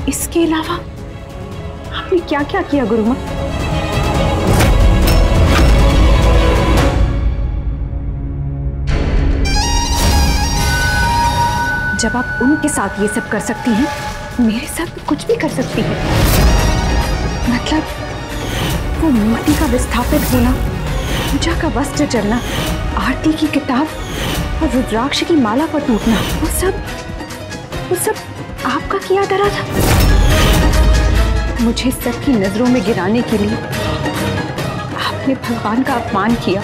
इसके अलावा आपने क्या क्या किया गुरुमा? जब आप उनके साथ ये सब कर सकती हैं, मेरे साथ तो कुछ भी कर सकती हैं। मतलब वो मूर्ति का विस्थापित होना, पूजा का वस्त्र जलना, आरती की किताब और रुद्राक्ष की माला पर टूटना, वो सब आपका किया धरा था। मुझे सबकी नजरों में गिराने के लिए आपने भगवान का अपमान किया।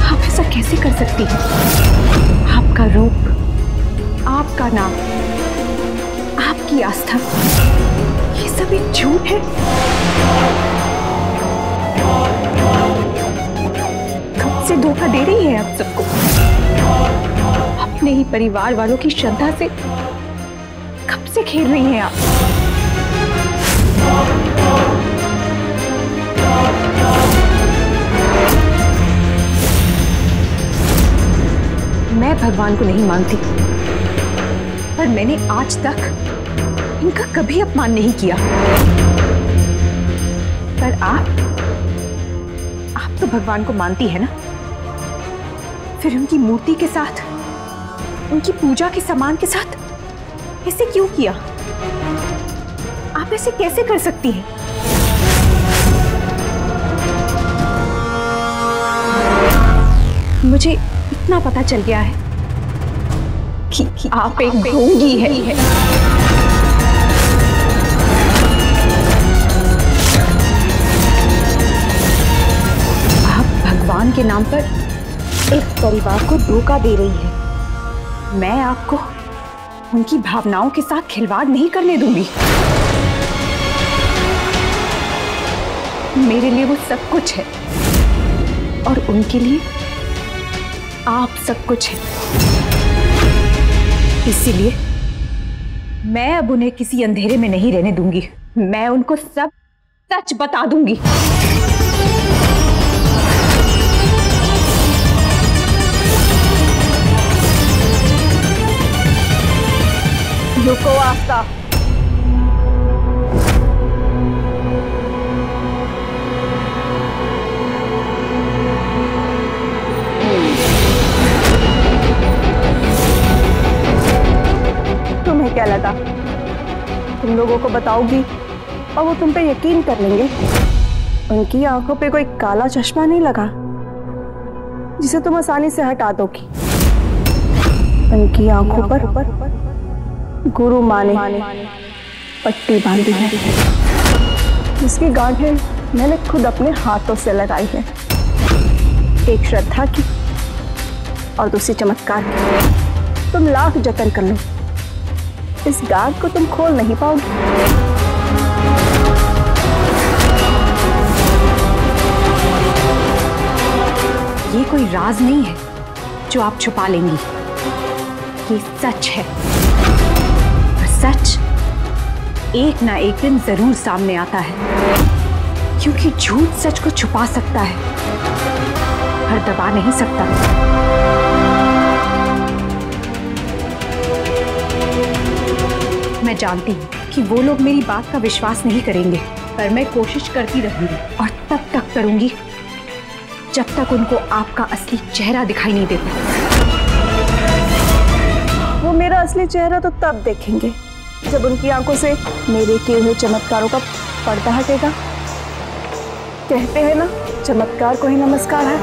आप ऐसा कैसे कर सकती हैं? आपका रूप, आपका नाम, आपकी आस्था, ये सब एक झूठ है। कब से धोखा दे रही है आप सबको? अपने ही परिवार वालों की श्रद्धा से कब से खेल रही हैं आप? मैं भगवान को नहीं मानती, पर मैंने आज तक इनका कभी अपमान नहीं किया। पर आप तो भगवान को मानती है ना? फिर उनकी मूर्ति के साथ, उनकी पूजा के सामान के साथ ऐसे क्यों किया? आप ऐसे कैसे कर सकती हैं? मुझे इतना पता चल गया है कि आप एक ढोंगी है। आप भगवान के नाम पर एक परिवार को धोखा दे रही है। मैं आपको उनकी भावनाओं के साथ खिलवाड़ नहीं करने दूंगी। मेरे लिए वो सब कुछ है और उनके लिए आप सब कुछ है। इसीलिए मैं अब उन्हें किसी अंधेरे में नहीं रहने दूंगी। मैं उनको सब सच बता दूंगी। रुको आस्था, तुम्हें क्या लगा तुम लोगों को बताओगी और वो तुम पे यकीन कर लेंगे? उनकी आंखों पे कोई काला चश्मा नहीं लगा जिसे तुम आसानी से हटा दोगी। उनकी आंखों पर गुरु माँ ने पट्टी बांधी है, जिसकी गांठें मैंने खुद अपने हाथों से लगाई है। एक श्रद्धा की और दूसरी चमत्कार की। तुम लाख जतन कर लो, इस गांठ को तुम खोल नहीं पाओगी। ये कोई राज नहीं है जो आप छुपा लेंगी। ये सच है और सच एक ना एक दिन जरूर सामने आता है, क्योंकि झूठ सच को छुपा सकता है पर दबा नहीं सकता। मैं जानती हूँ कि वो लोग मेरी बात का विश्वास नहीं करेंगे, पर मैं कोशिश करती रहूंगी और तब तक करूंगी जब तक उनको आपका असली चेहरा दिखाई नहीं देता। वो मेरा असली चेहरा तो तब देखेंगे जब उनकी आंखों से मेरे किए हुए चमत्कारों का पर्दा हटेगा। कहते हैं ना, चमत्कार को ही नमस्कार है।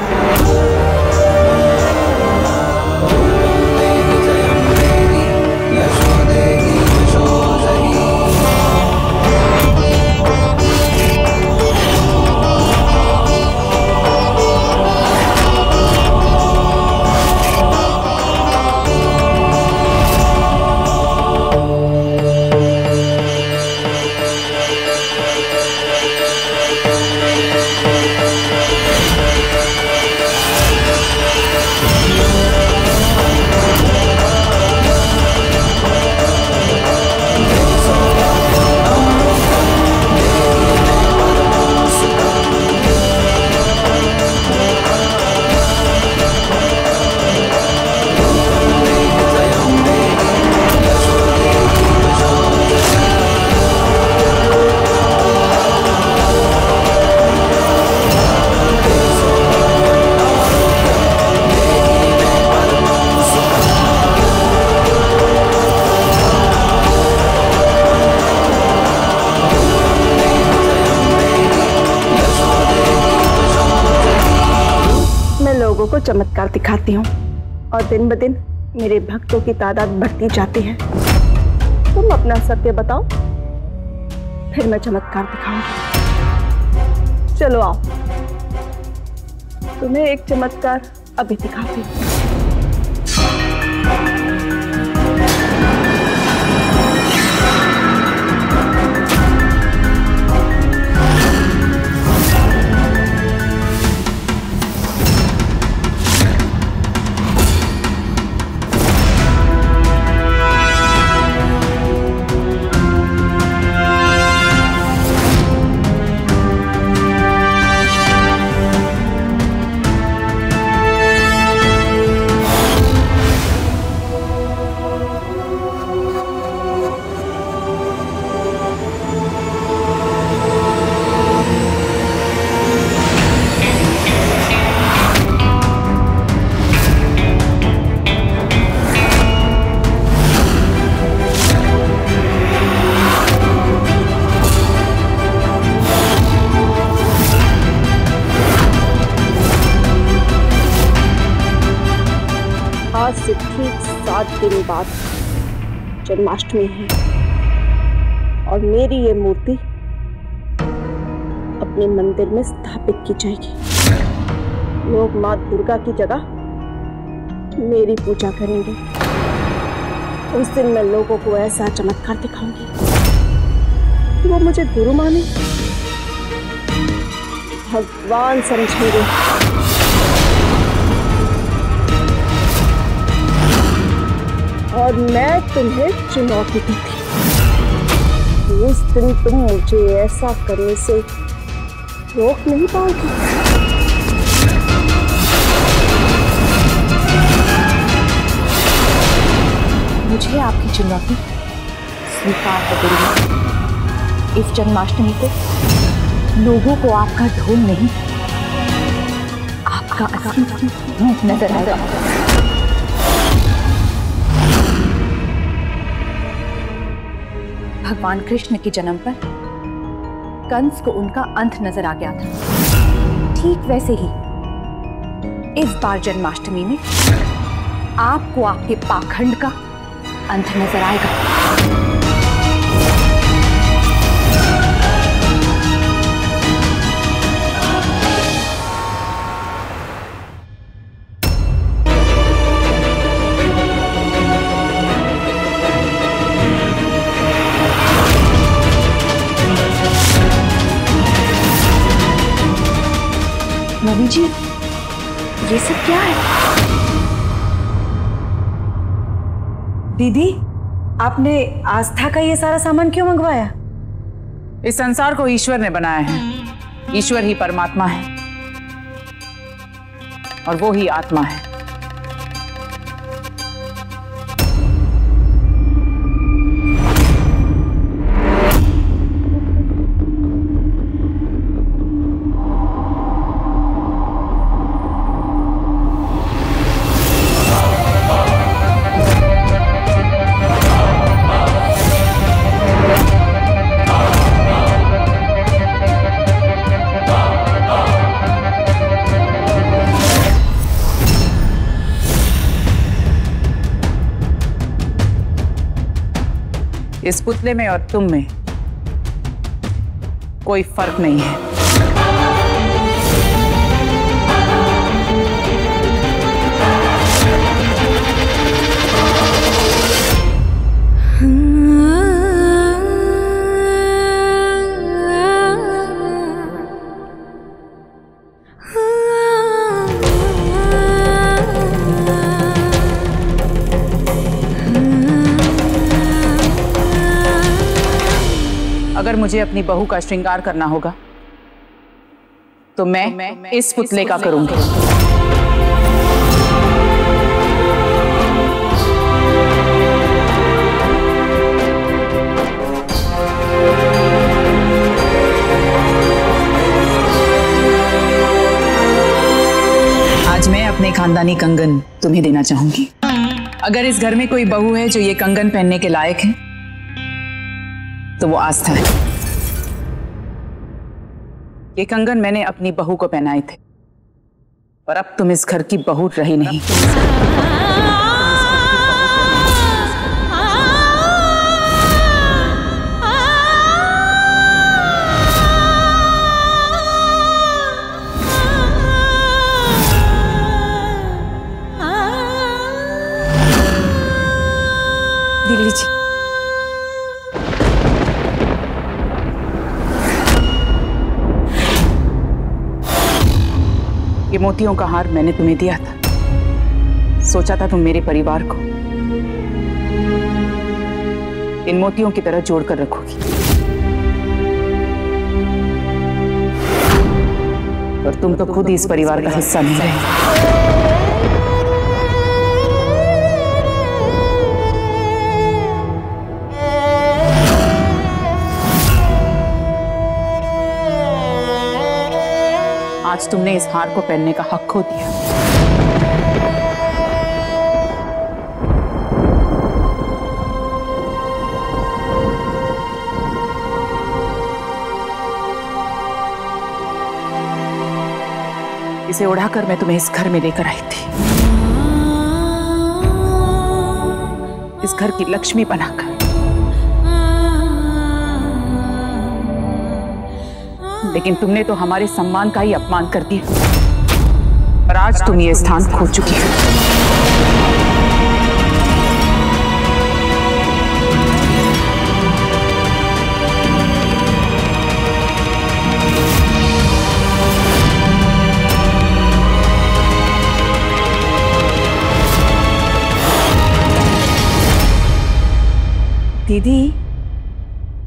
को चमत्कार दिखाती हूँ और दिन ब दिन मेरे भक्तों की तादाद बढ़ती जाती है। तुम अपना सत्य बताओ, फिर मैं चमत्कार दिखाऊंगी। चलो आओ, तुम्हें एक चमत्कार अभी दिखाती हूँ। आज से ठीक 7 दिन बाद जन्माष्टमी है और मेरी ये मूर्ति अपने मंदिर में स्थापित की जाएगी। लोग माँ दुर्गा की जगह मेरी पूजा करेंगे। उस दिन मैं लोगों को ऐसा चमत्कार दिखाऊंगी कि वो मुझे गुरु माने, भगवान समझेंगे। और मैं तुम्हें चुनौती देती हूँ, उस दिन तुम मुझे ऐसा करने से रोक नहीं पाओगी। मुझे आपकी चुनौती स्वीकार है गुरुजी। इस जन्माष्टमी को लोगों को आपका ढोल नहीं, आपका असली रूप नजर आएगा। भगवान कृष्ण के जन्म पर कंस को उनका अंत नजर आ गया था। ठीक वैसे ही इस बार जन्माष्टमी में आपको आपके पाखंड का अंत नजर आएगा। मम्मी जी, ये सब क्या है? दीदी, आपने आस्था का ये सारा सामान क्यों मंगवाया? इस संसार को ईश्वर ने बनाया है। ईश्वर ही परमात्मा है और वो ही आत्मा है। इस पुतले में और तुम में कोई फर्क नहीं है। अगर मुझे अपनी बहू का श्रृंगार करना होगा तो मैं इस पुतले का करूंगी। आज मैं अपने खानदानी कंगन तुम्हें देना चाहूंगी। अगर इस घर में कोई बहू है जो ये कंगन पहनने के लायक है तो वो आस्था है। ये कंगन मैंने अपनी बहू को पहनाए थे पर अब तुम इस घर की बहू रही नहीं। दिल्ली जी, ये मोतियों का हार मैंने तुम्हें दिया था। सोचा था तुम मेरे परिवार को इन मोतियों की तरह जोड़कर रखोगी, पर तुम तो खुद ही इस परिवार का हिस्सा नहीं रहे। आज तुमने इस हार को पहनने का हक खो दिया। इसे उड़ाकर मैं तुम्हें इस घर में लेकर आई थी, इस घर की लक्ष्मी बनाकर। लेकिन तुमने तो हमारे सम्मान का ही अपमान कर दिया, और आज तुम ये स्थान खो चुकी हो। दीदी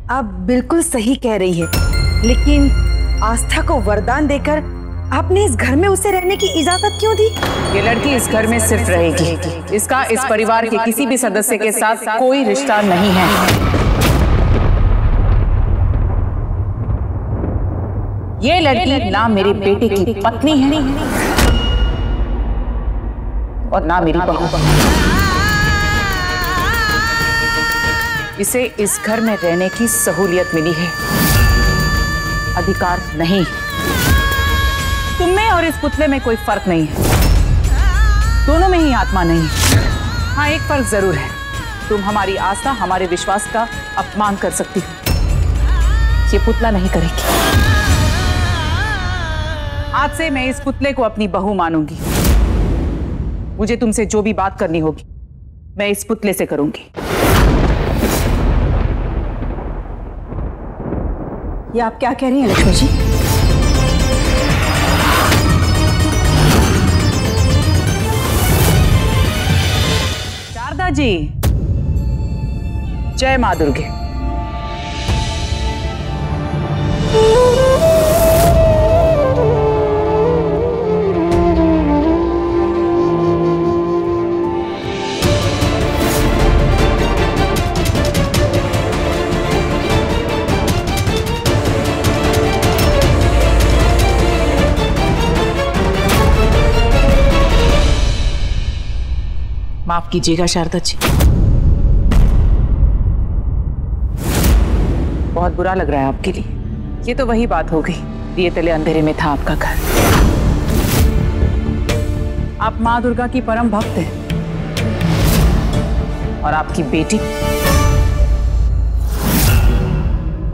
आप बिल्कुल सही कह रही है, लेकिन आस्था को वरदान देकर आपने इस घर में उसे रहने की इजाजत क्यों दी? ये लड़की इस घर में सिर्फ रहेगी, इसका इस परिवार के किसी भी सदस्य के साथ कोई रिश्ता नहीं है। ये लड़की ना मेरे बेटे की पत्नी है और ना मेरी बहू। इसे इस घर में रहने की सहूलियत मिली है, अधिकार नहीं। तुम में और इस पुतले में कोई फर्क नहीं है, दोनों में ही आत्मा नहीं है। हाँ, एक फर्क जरूर है, तुम हमारी आस्था, हमारे विश्वास का अपमान कर सकती हो, ये पुतला नहीं करेगी। आज से मैं इस पुतले को अपनी बहू मानूंगी। मुझे तुमसे जो भी बात करनी होगी मैं इस पुतले से करूंगी। ये आप क्या कह रही हैं लक्ष्मी जी? शारदा जी, जय मां दुर्गे। माफ कीजिएगा शारदा जी, बहुत बुरा लग रहा है आपके लिए। ये तो वही बात हो गई, दिए तले अंधेरे में था आपका घर। आप मां दुर्गा की परम भक्त हैं और आपकी बेटी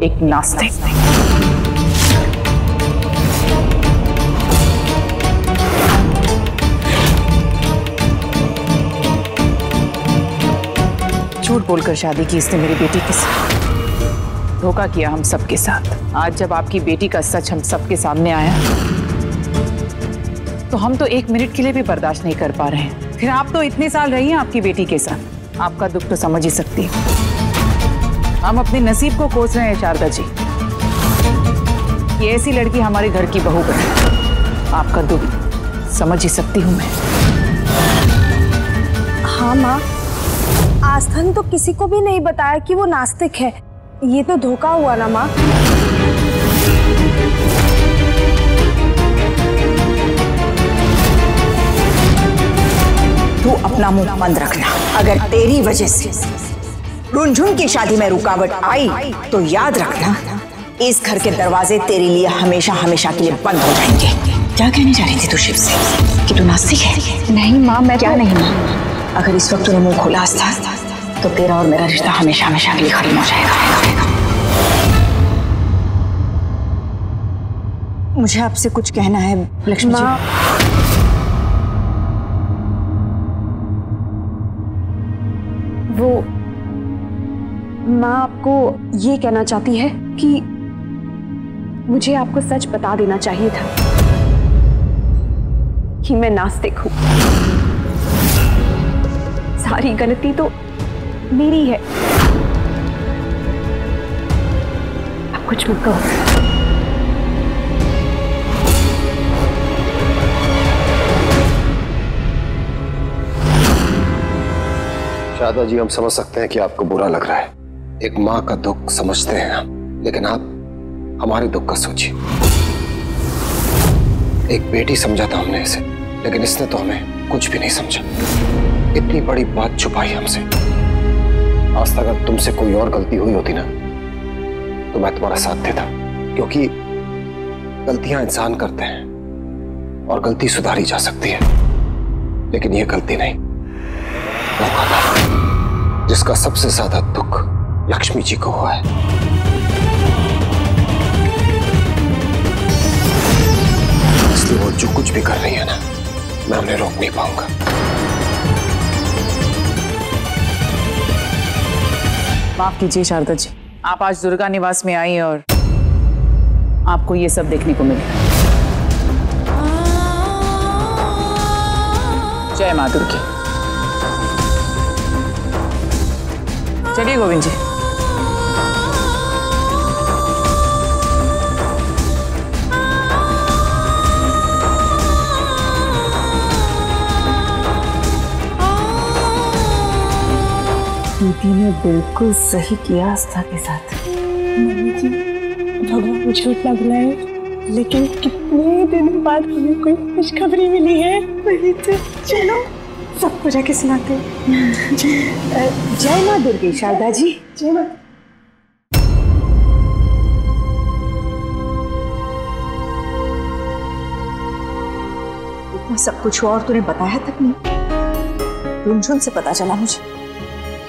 एक नास्तिक। झूठ बोलकर शादी की इसने मेरी बेटी के साथ, धोखा किया हम सबके साथ। आज जब आपकी बेटी का सच हम सबके सामने आया तो हम तो एक मिनट के लिए भी बर्दाश्त नहीं कर पा रहे हैं। फिर आप तो इतने साल रही हैं आपकी बेटी के साथ, आपका दुख तो समझ ही सकती हूँ। हम अपने नसीब को कोस रहे हैं शारदा जी, ये ऐसी लड़की हमारे घर की बहू बनी। आपका दुख समझ ही सकती हूँ मैं। हाँ माँ, आस्था ने तो किसी को भी नहीं बताया कि वो नास्तिक है। ये तो धोखा हुआ ना माँ। तू अपना मुंह बंद रखना। अगर तेरी वजह से रुनझुन की शादी में रुकावट आई तो याद रखना, इस घर के दरवाजे तेरे लिए हमेशा हमेशा के लिए बंद हो जाएंगे। क्या कहने जा रही थी तू शिव से कि तू नास्तिक है? नहीं माँ, मैं क्या नहीं माँ? अगर इस वक्त तूने मुंह खोला था तो तेरा और मेरा रिश्ता हमेशा हमेशा के लिए खत्म हो जाएगा। मुझे आपसे कुछ कहना है लक्ष्मी जी। वो माँ आपको ये कहना चाहती है कि मुझे आपको सच बता देना चाहिए था कि मैं नास्तिक हूं। सारी गलती तो मेरी है। अब कुछ मत कहो। शारदा जी, हम समझ सकते हैं कि आपको बुरा लग रहा है। एक माँ का दुख समझते हैं हम, लेकिन आप हमारे दुख का सोचिए। एक बेटी समझा था हमने इसे, लेकिन इसने तो हमें कुछ भी नहीं समझा। इतनी बड़ी बात छुपाई हमसे। आज तक अगर तुमसे कोई और गलती हुई होती ना तो मैं तुम्हारा साथ देता, क्योंकि गलतियां इंसान करते हैं और गलती सुधारी जा सकती है, लेकिन ये गलती नहीं। धोखा था, जिसका सबसे ज्यादा दुख लक्ष्मी जी को हुआ है। इसलिए वो जो कुछ भी कर रही है ना, मैं उन्हें रोक नहीं पाऊंगा। माफ कीजिए शारदा जी, आप आज दुर्गा निवास में आई और आपको ये सब देखने को मिला। जय मां दुर्गा। चलिए गोविंद जी। दीदी ने बिल्कुल सही किया आस्था के साथ। मम्मी जी, थोड़ा मुझे लग रहा है, लेकिन कितने दिनों बाद हमें कोई खुशखबरी मिली है। वही तो, चलो सबको जाके सुनाते हैं। जय माँ दुर्गे। शारदा जी, जय माँ। इतना सब कुछ हुआ और तूने बताया तक नहीं। रुनझुन से पता चला मुझे।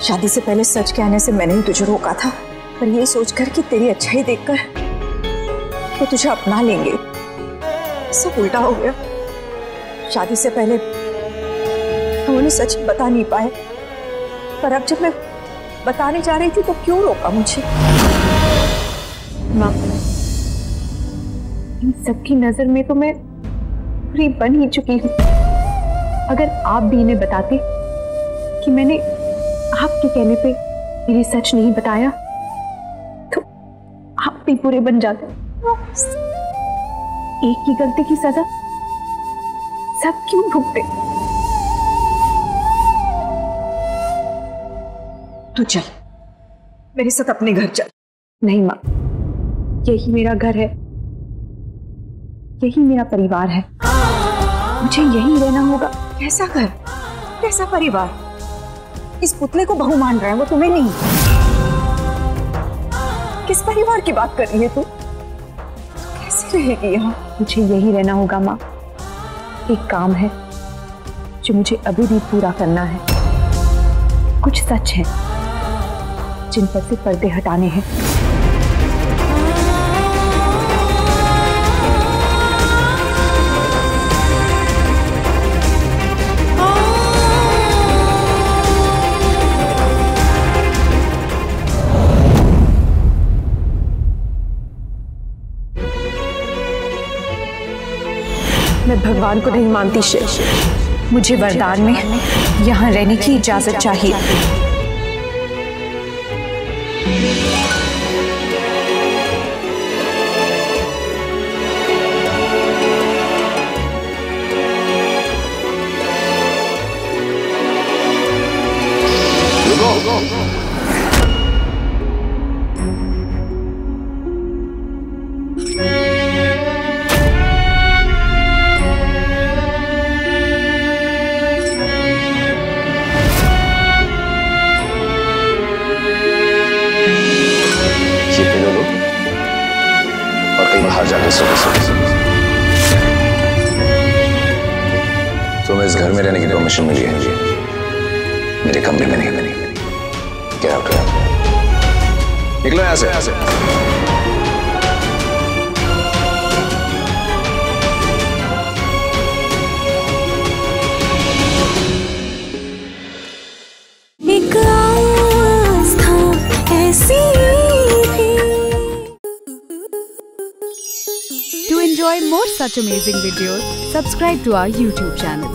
शादी से पहले सच कहने से मैंने ही तुझे रोका था, पर ये सोचकर कि तेरी अच्छाई देखकर वो तुझे अपना लेंगे, सब उल्टा हो गया। शादी से पहले हम उन्हें सच बता नहीं पाए, पर अब जब मैं बताने जा रही थी तो क्यों रोका मुझे? माँ, इन सबकी नजर में तो मैं बुरी बन ही चुकी हूँ। अगर आप भी इन्हें बताते कि मैंने आपके कहने पे मेरी सच नहीं बताया तो आप भी बुरे बन जाते। एक ही गलती की सजा सब क्यों भुगते? तू चल मेरे साथ अपने घर चल। नहीं माँ, यही मेरा घर है, यही मेरा परिवार है। मुझे यही रहना होगा। कैसा घर, कैसा परिवार? इस पुतले को बहू मान रहा है, वो तुम्हें नहीं। किस परिवार की बात कर रही है तू? कैसे रहेगी यहाँ? मुझे यही रहना होगा माँ। एक काम है जो मुझे अभी भी पूरा करना है। कुछ सच है जिन पर से पर्दे हटाने हैं। मैं भगवान को नहीं मानती शिव। मुझे वरदान में यहाँ रहने की इजाजत चाहिए। बाहर जाके सुबह सुबह घर में रहने की परमिशन मिली है, मेरे कमरे में नहीं। Get out, get out. निकलो यहाँ से। एक आस्था ऐसी भी। To enjoy more such amazing videos, subscribe to our YouTube channel.